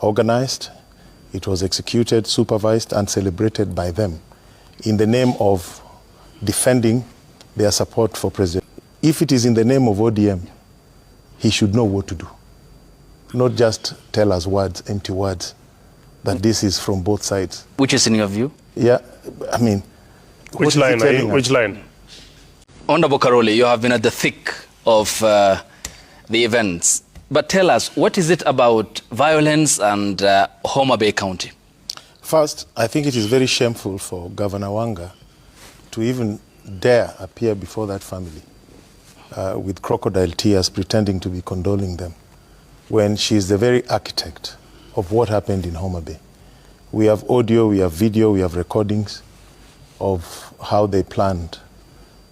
organized, it was executed, supervised, and celebrated by them in the name of defending their support for President. If it is in the name of ODM, he should know what to do. Not just tell us words, empty words, that this is from both sides. Which is in your view? Yeah, I mean... Which line? Which line? Honorable Karoli, you have been at the thick of the events. But tell us, what is it about violence and Homa Bay County? First, I think it is very shameful for Governor Wanga to even dare appear before that family with crocodile tears pretending to be condoling them when she is the very architect of what happened in Homa Bay. We have audio, we have video, we have recordings of how they planned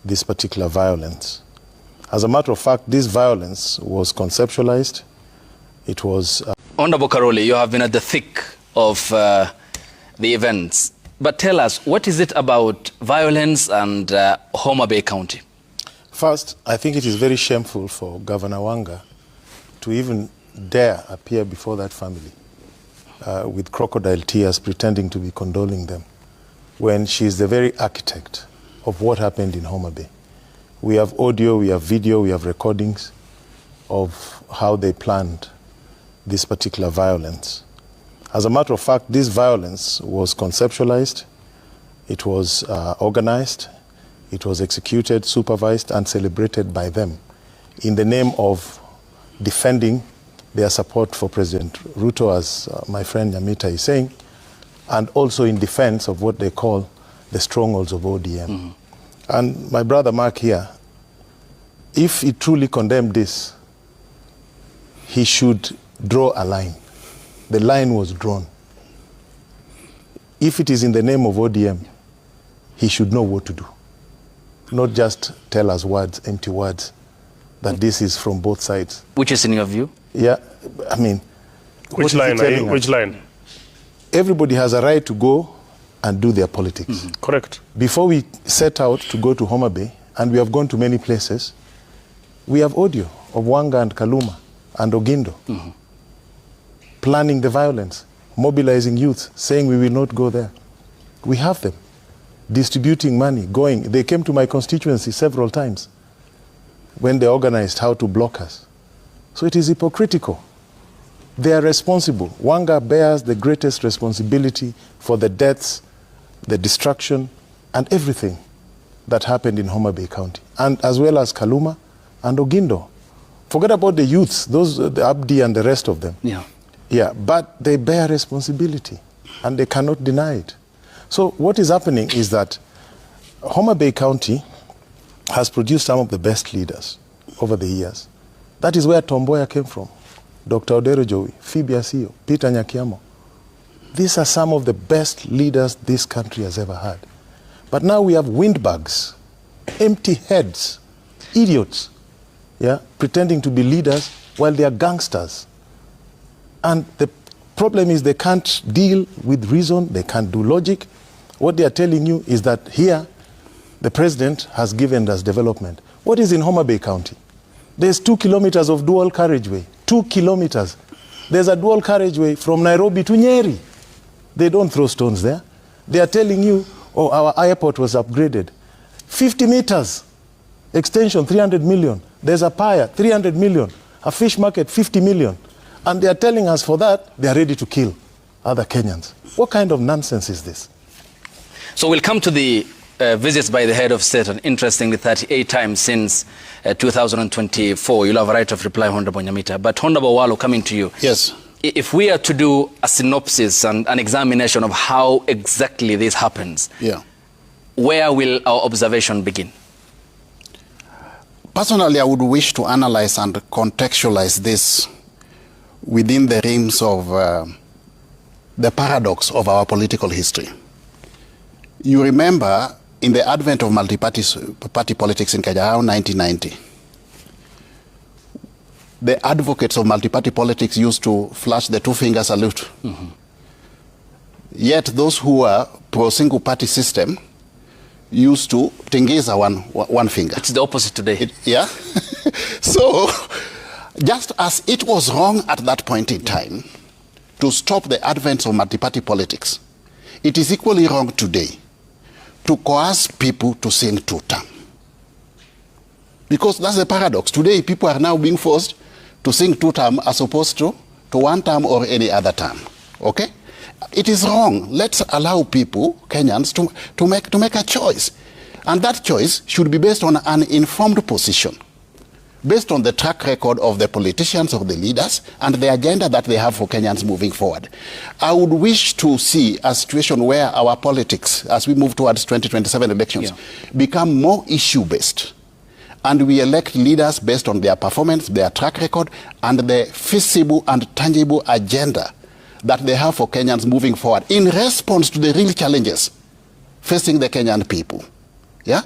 this particular violence. As a matter of fact, this violence was conceptualized. It was... Honorable Karoli, you have been at the thick of the events. But tell us, what is it about violence and Homa Bay County? First, I think it is very shameful for Governor Wanga to even dare appear before that family with crocodile tears pretending to be condoling them when she is the very architect of what happened in Homa Bay. We have audio, we have video, we have recordings of how they planned this particular violence. As a matter of fact, this violence was conceptualized, it was organized, it was executed, supervised, and celebrated by them in the name of defending their support for President Ruto, as my friend Nyamita is saying, and also in defense of what they call the strongholds of ODM. Mm-hmm. And my brother Mark here, if he truly condemned this, he should draw a line. The line was drawn. If it is in the name of ODM, he should know what to do. Not just tell us words, empty words, that this is from both sides. Which is in your view? Yeah, I mean... Which line? Which line? Everybody has a right to go and do their politics. Mm-hmm. Correct. Before we set out to go to Homa Bay, and we have gone to many places, we have audio of Wanga and Kaluma and Ogindo planning the violence, mobilizing youth, saying we will not go there. We have them distributing money, going. They came to my constituency several times when they organized how to block us. So it is hypocritical. They are responsible. Wanga bears the greatest responsibility for the deaths, the destruction, and everything that happened in Homa Bay County, and as well as Kaluma and Ogindo. Forget about the youths, those, the Abdi and the rest of them. Yeah. Yeah, but they bear responsibility, and they cannot deny it. So what is happening is that Homa Bay County has produced some of the best leaders over the years. That is where Tomboya came from. Dr. Odero Jowi, Phoebe Asio, Peter Nyakiamo. These are some of the best leaders this country has ever had. But now we have windbags, empty heads, idiots, yeah, pretending to be leaders while they are gangsters. And the problem is they can't deal with reason, they can't do logic. What they are telling you is that here, the president has given us development. What is in Homa Bay County? There's 2 kilometers of dual carriageway. 2 kilometers. There's a dual carriageway from Nairobi to Nyeri. They don't throw stones there. They are telling you, oh, our airport was upgraded. 50 meters. Extension, 300 million. There's a pier, 300 million. A fish market, 50 million. And they are telling us for that, they are ready to kill other Kenyans. What kind of nonsense is this? So we'll come to the visits by the head of state, and interestingly 38 times since 2024. You'll have a right of reply, Honorable Nyamita. But Honorable Walu, coming to you. Yes. If we are to do a synopsis and an examination of how exactly this happens, yeah, where will our observation begin? Personally, I would wish to analyze and contextualize this within the realms of the paradox of our political history. You remember, in the advent of multi-party politics in Kenya around 1990, the advocates of multi-party politics used to flash the two-finger salute. Mm-hmm. Yet those who were pro-single-party system used to tingeza one finger. It's the opposite today. Yeah? So, just as it was wrong at that point in time to stop the advent of multi-party politics, it is equally wrong today to coerce people to sing two-term. Because that's the paradox. Today, people are now being forced to sing two-term as opposed to one term or any other term. Okay? It is wrong. Let's allow people, Kenyans, to make a choice. And that choice should be based on an informed position, based on the track record of the politicians or the leaders and the agenda that they have for Kenyans moving forward. I would wish to see a situation where our politics, as we move towards 2027 elections, become more issue-based. And we elect leaders based on their performance, their track record, and the feasible and tangible agenda that they have for Kenyans moving forward in response to the real challenges facing the Kenyan people. Yeah?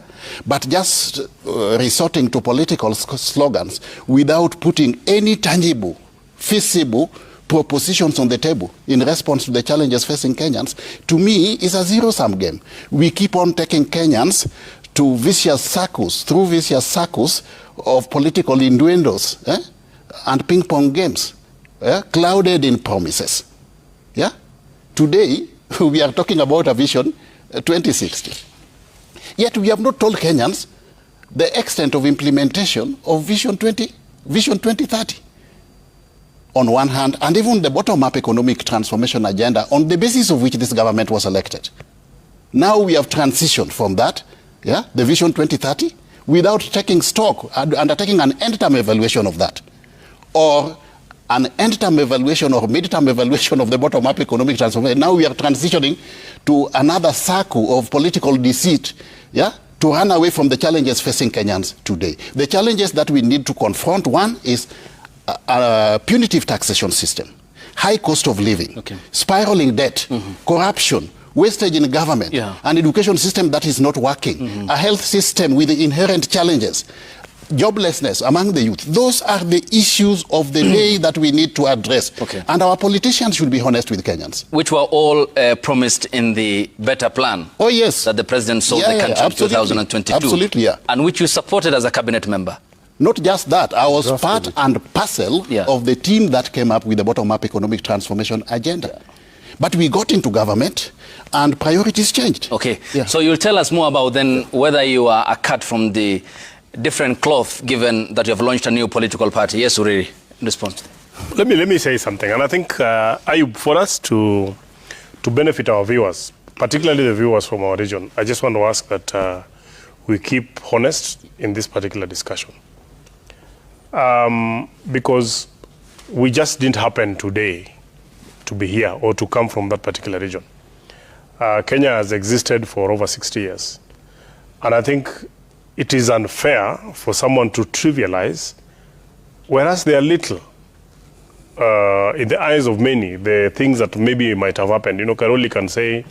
But just resorting to political slogans without putting any tangible, feasible propositions on the table in response to the challenges facing Kenyans, to me, is a zero-sum game. We keep on taking Kenyans to vicious circles, through vicious circles of political innuendos and ping-pong games, clouded in promises. Yeah? Today, we are talking about a vision 2060. Yet we have not told Kenyans the extent of implementation of Vision 2030. On one hand, and even the bottom-up economic transformation agenda on the basis of which this government was elected. Now we have transitioned from that, the Vision 2030, without taking stock, undertaking an end-term evaluation of that, or an end-term evaluation or mid-term evaluation of the bottom-up economic transformation. Now we are transitioning to another circle of political deceit, to run away from the challenges facing Kenyans today. The challenges that we need to confront, one is a punitive taxation system, high cost of living, spiraling debt, corruption, wastage in government, an education system that is not working, a health system with inherent challenges, joblessness among the youth. Those are the issues of the day that we need to address. And our politicians should be honest with Kenyans. Which were all promised in the better plan. Oh, yes. That the president sold the country in 2022. Absolutely, And which you supported as a cabinet member. Not just that, I was part and parcel of the team that came up with the bottom-up economic transformation agenda. But we got into government and priorities changed. So you'll tell us more about then whether you are a cut from the different cloth, given that you have launched a new political party. Yes, Uriri, in response. Let me say something, and I think for us to benefit our viewers, particularly the viewers from our region, I just want to ask that we keep honest in this particular discussion. Because we just didn't happen today to be here or to come from that particular region. Kenya has existed for over 60 years. And I think it is unfair for someone to trivialize, whereas they are little, in the eyes of many, the things that maybe might have happened. You know, Karoli can say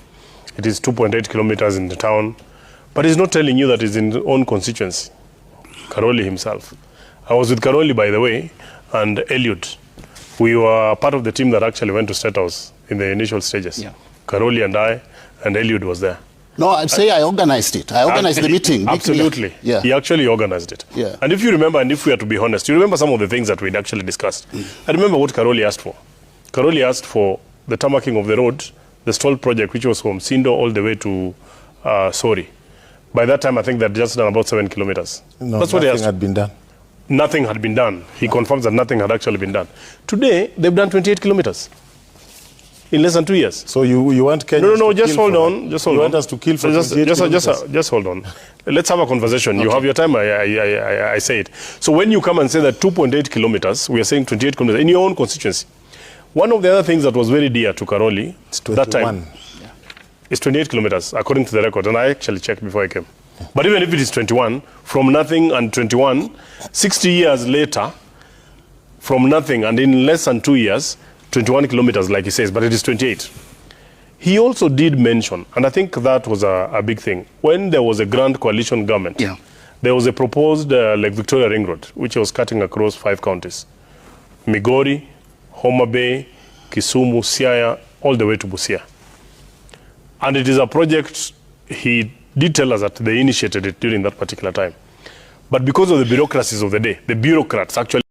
it is 2.8 kilometers in the town, but he's not telling you that it's in his own constituency. Karoli himself. I was with Karoli, by the way, and Eliud. We were part of the team that actually went to State House in the initial stages. Karoli and I, and Eliud was there. No, I'd say I organized it. I organized the meeting. Absolutely. He actually organized it. And if you remember, and if we are to be honest, you remember some of the things that we'd actually discussed. I remember what Karoli asked for. Karoli asked for the tarmacking of the road, the stall project, which was from Sindo all the way to Sori. By that time, I think they'd just done about 7 kilometers. No, that's what nothing had been done. Nothing had been done. He confirms that nothing had actually been done. Today, they've done 28 kilometers. In less than 2 years. So you want Kenya? No, just hold on. Just hold on. You want us to kill for just hold on. Let's have a conversation. You have your time. I say it. So when you come and say that 2.8 kilometers, we are saying 28 kilometers in your own constituency. One of the other things that was very dear to Karoli that time is 28 kilometers, according to the record. And I actually checked before I came. But even if it is 21, from nothing and 21, 60 years later, from nothing and in less than 2 years, 21 kilometers, like he says, but it is 28. He also did mention, and I think that was a big thing, when there was a grand coalition government, there was a proposed Lake Victoria Ring Road, which was cutting across 5 counties. Migori, Homa Bay, Kisumu, Siaya, all the way to Busia. And it is a project, he did tell us that they initiated it during that particular time. But because of the bureaucracies of the day, the bureaucrats actually